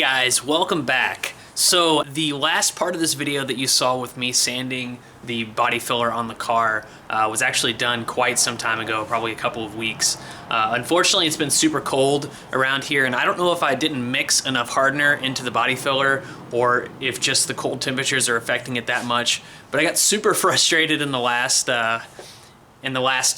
guys, welcome back. So the last part of this video that you saw with me sanding the body filler on the car was actually done quite some time ago, probably a couple of weeks. Unfortunately, it's been super cold around here, and I don't know if I didn't mix enough hardener into the body filler or if just the cold temperatures are affecting it that much. But I got super frustrated in the last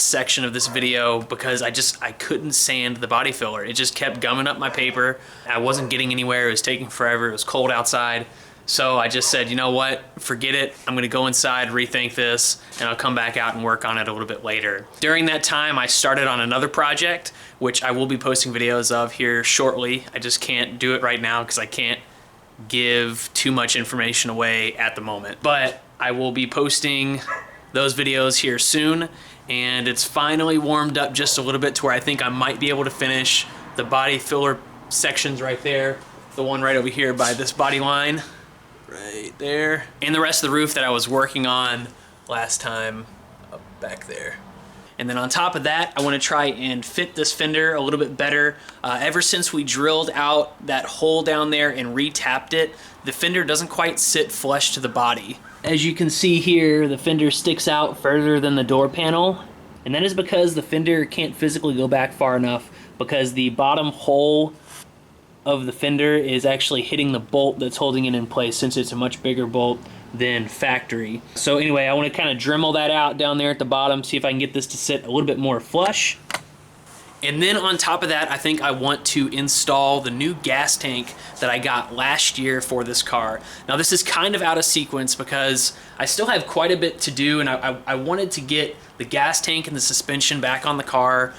section of this video because I couldn't sand the body filler. It just kept gumming up my paper. I wasn't getting anywhere. It was taking forever. It was cold outside. So I just said, you know what? Forget it. I'm gonna go inside, rethink this, and I'll come back out and work on it a little bit later. During that time, I started on another project, which I will be posting videos of here shortly. I just can't do it right now because I can't give too much information away at the moment. But I will be posting those videos here soon, and it's finally warmed up just a little bit to where I think I might be able to finish the body filler sections right there, the one right over here by this body line right there, and the rest of the roof that I was working on last time up back there. And then on top of that, I want to try and fit this fender a little bit better. Ever since we drilled out that hole down there and re-tapped it, the fender doesn't quite sit flush to the body. As you can see here, the fender sticks out further than the door panel, and that is because the fender can't physically go back far enough because the bottom hole of the fender is actually hitting the bolt that's holding it in place, since it's a much bigger bolt than factory. So anyway, I want to kind of Dremel that out down there at the bottom, see if I can get this to sit a little bit more flush. And then on top of that, I think I want to install the new gas tank that I got last year for this car. Now this is kind of out of sequence because I still have quite a bit to do, and I wanted to get the gas tank and the suspension back on the car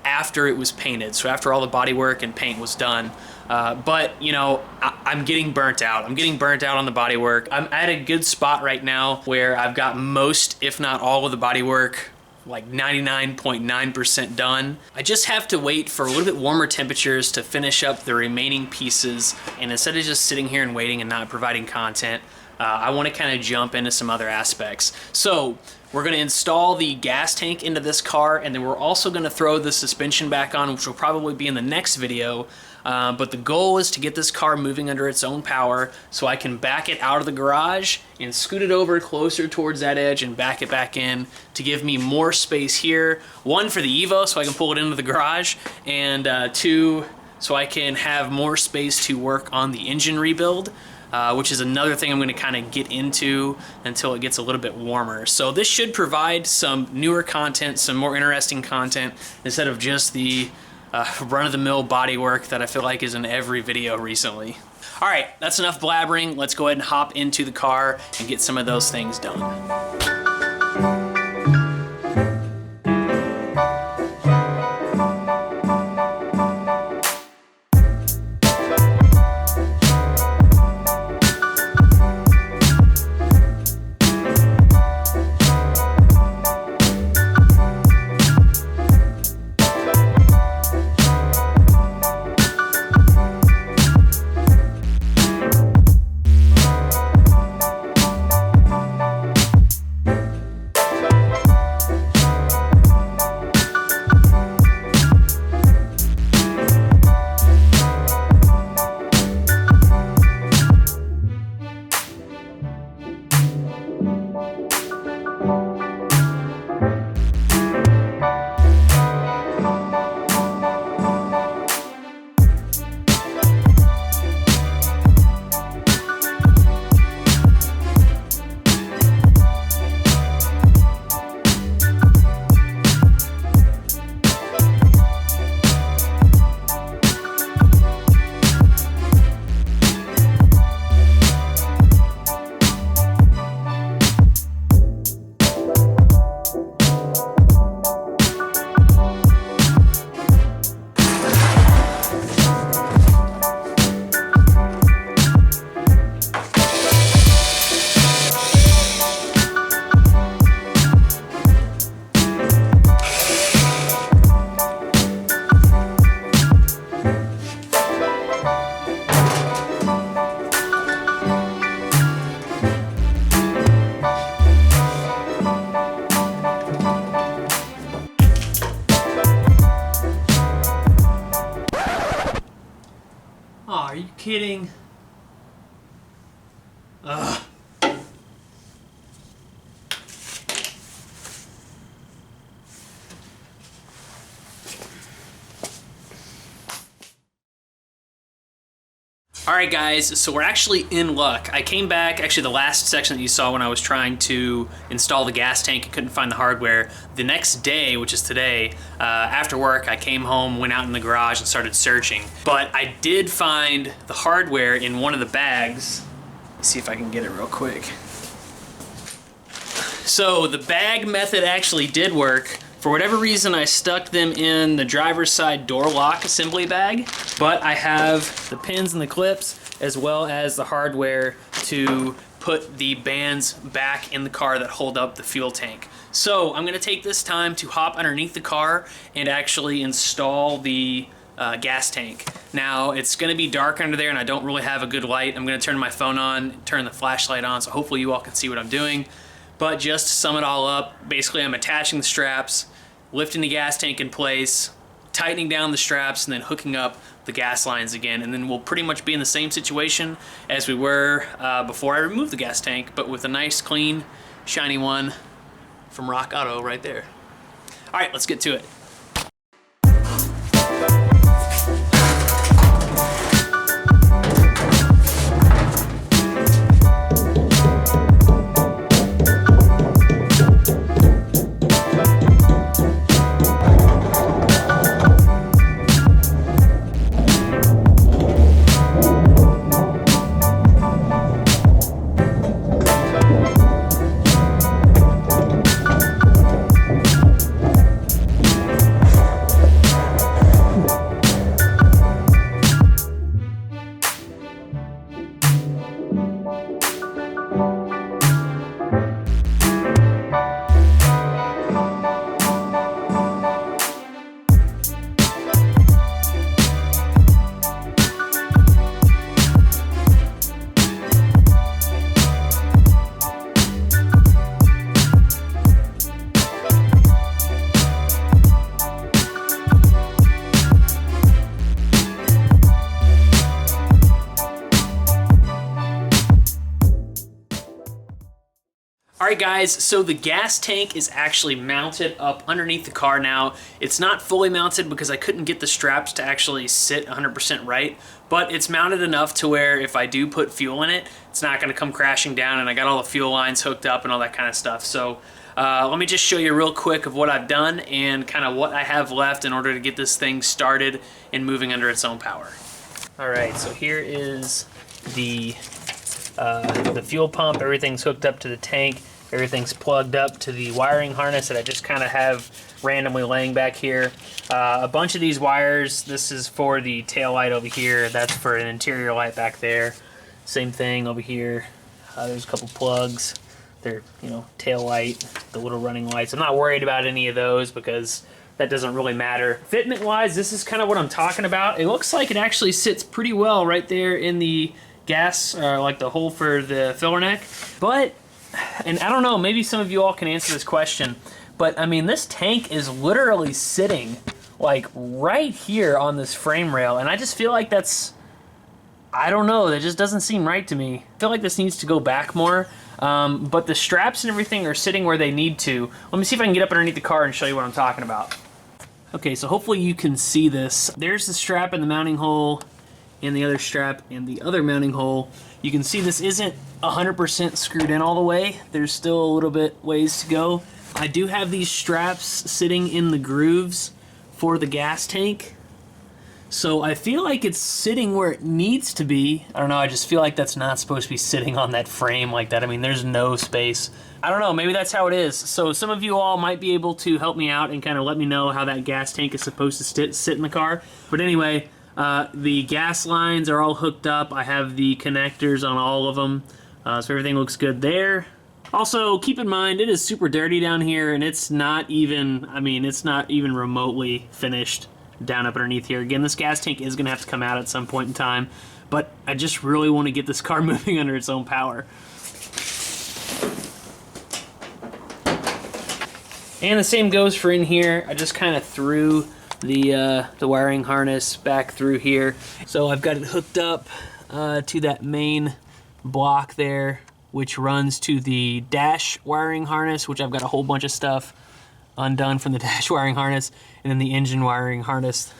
after it was painted, so after all the body work and paint was done. But you know, I'm getting burnt out. I'm getting burnt out on the body work. I'm at a good spot right now where I've got most, if not all, of the body work like 99.9% done. I just have to wait for a little bit warmer temperatures to finish up the remaining pieces, and instead of just sitting here and waiting and not providing content, I want to kind of jump into some other aspects. So we're going to install the gas tank into this car, and then we're also going to throw the suspension back on, which will probably be in the next video. But the goal is to get this car moving under its own power so I can back it out of the garage and scoot it over closer towards that edge and back it back in to give me more space here. One, for the Evo so I can pull it into the garage, and two, so I can have more space to work on the engine rebuild, which is another thing I'm going to kind of get into until it gets a little bit warmer. So this should provide some newer content, some more interesting content, instead of just the run-of-the-mill body work that I feel like is in every video recently. All right, that's enough blabbering. Let's go ahead and hop into the car and get some of those things done. kidding? Ugh. Alright guys, so we're actually in luck. I came back, actually the last section that you saw when I was trying to install the gas tank and couldn't find the hardware. The next day, which is today, after work I came home, went out in the garage and started searching. But I did find the hardware in one of the bags. Let's see if I can get it real quick. So the bag method actually did work. For whatever reason, I stuck them in the driver's side door lock assembly bag, but I have the pins and the clips as well as the hardware to put the bands back in the car that hold up the fuel tank. So I'm gonna take this time to hop underneath the car and actually install the gas tank. Now it's gonna be dark under there and I don't really have a good light. I'm gonna turn my phone on, turn the flashlight on, so hopefully you all can see what I'm doing. But just to sum it all up, basically I'm attaching the straps, lifting the gas tank in place, tightening down the straps, and then hooking up the gas lines again. And then we'll pretty much be in the same situation as we were before I removed the gas tank, but with a nice, clean, shiny one from Rock Auto right there. All right, let's get to it. Alright guys, so the gas tank is actually mounted up underneath the car now. It's not fully mounted because I couldn't get the straps to actually sit 100% right, but it's mounted enough to where if I do put fuel in it, it's not going to come crashing down, and I got all the fuel lines hooked up and all that kind of stuff. So let me just show you real quick of what I've done and kind of what I have left in order to get this thing started and moving under its own power. Alright, so here is the fuel pump. Everything's hooked up to the tank. Everything's plugged up to the wiring harness that I just kind of have randomly laying back here. A bunch of these wires, this is for the tail light over here. That's for an interior light back there. Same thing over here. There's a couple plugs. They're, you know, tail light, the little running lights. I'm not worried about any of those because that doesn't really matter. Fitment wise, this is kind of what I'm talking about. It looks like it actually sits pretty well right there in the gas, like the hole for the filler neck. But, and I don't know, maybe some of you all can answer this question, but I mean, this tank is literally sitting like right here on this frame rail, and I just feel like that's, I don't know, that just doesn't seem right to me. I feel like this needs to go back more, but the straps and everything are sitting where they need to. Let me see if I can get up underneath the car and show you what I'm talking about. Okay, so hopefully you can see this. There's the strap in the mounting hole, and the other strap in the other mounting hole. You can see this isn't 100% screwed in all the way. There's still a little bit ways to go. I do have these straps sitting in the grooves for the gas tank. So I feel like it's sitting where it needs to be. I don't know, I just feel like that's not supposed to be sitting on that frame like that. I mean, there's no space. I don't know, maybe that's how it is. So some of you all might be able to help me out and kind of let me know how that gas tank is supposed to sit in the car. But anyway, the gas lines are all hooked up. I have the connectors on all of them, so everything looks good there. Also, keep in mind, it is super dirty down here, and it's not even, I mean, it's not even remotely finished down up underneath here. Again, this gas tank is going to have to come out at some point in time, but I just really want to get this car moving under its own power. And the same goes for in here. I just kind of threw the wiring harness back through here. So I've got it hooked up to that main block there, which runs to the dash wiring harness, which I've got a whole bunch of stuff undone from the dash wiring harness, and then the engine wiring harness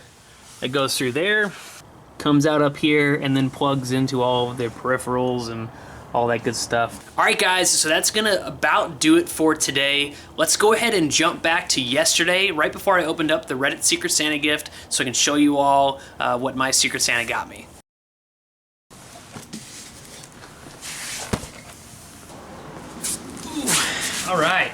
that goes through there, comes out up here, and then plugs into all of their peripherals and all that good stuff. All right, guys, so that's gonna about do it for today. Let's go ahead and jump back to yesterday, right before I opened up the Reddit Secret Santa gift, so I can show you all what my Secret Santa got me. Ooh. All right.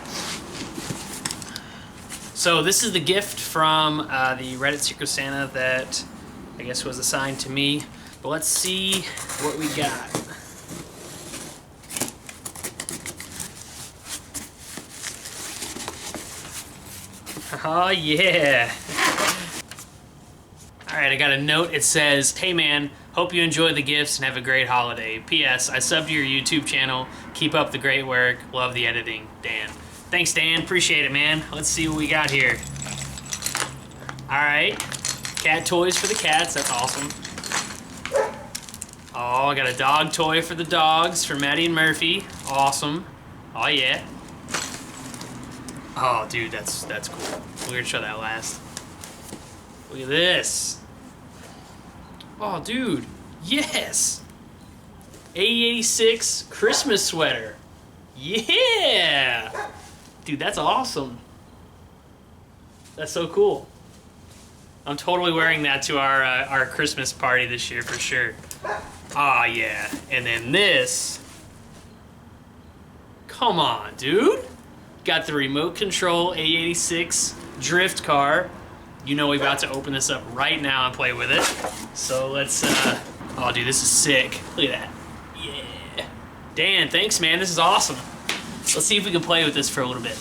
So this is the gift from the Reddit Secret Santa that I guess was assigned to me. But let's see what we got. Oh yeah. All right, I got a note. It says, "Hey man, hope you enjoy the gifts and have a great holiday. P.S. I subbed to your YouTube channel. Keep up the great work. Love the editing, Dan." Thanks, Dan. Appreciate it, man. Let's see what we got here. All right. Cat toys for the cats. That's awesome. Oh, I got a dog toy for the dogs for Maddie and Murphy. Awesome. Oh, yeah. Oh, dude, that's cool. We're going to show that last. Look at this. Oh, dude. Yes. AE86 Christmas sweater. Yeah. Dude, that's awesome. That's so cool. I'm totally wearing that to our Christmas party this year for sure. Ah, yeah. And then this. Come on, dude. Got the remote control AE86 drift car. You know we're about to open this up right now and play with it. So let's, oh dude, this is sick. Look at that. Yeah. Dan, thanks man, this is awesome. Let's see if we can play with this for a little bit.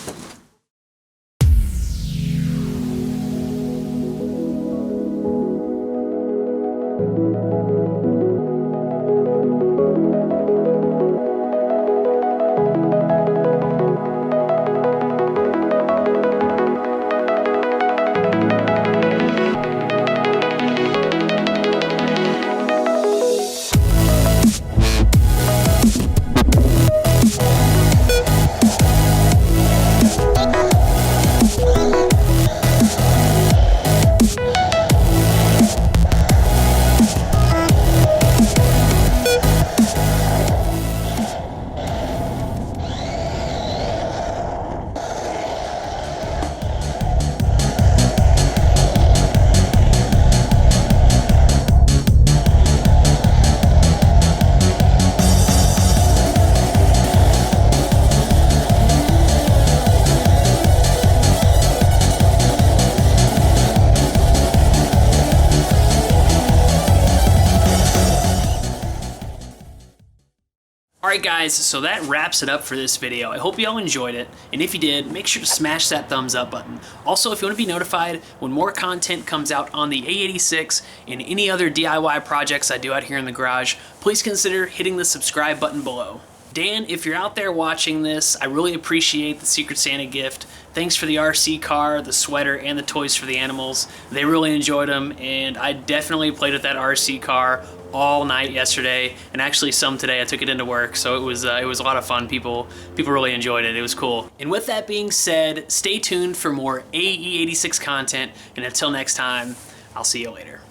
Alright guys, so that wraps it up for this video. I hope you all enjoyed it, and if you did, make sure to smash that thumbs up button. Also, if you want to be notified when more content comes out on the AE86 and any other DIY projects I do out here in the garage, please consider hitting the subscribe button below. Dan, if you're out there watching this, I really appreciate the Secret Santa gift. Thanks for the RC car, the sweater, and the toys for the animals. They really enjoyed them, and I definitely played with that RC car all night yesterday, and actually some today. I took it into work, so it was a lot of fun. People really enjoyed it. It was cool. And with that being said, stay tuned for more AE86 content, and until next time, I'll see you later.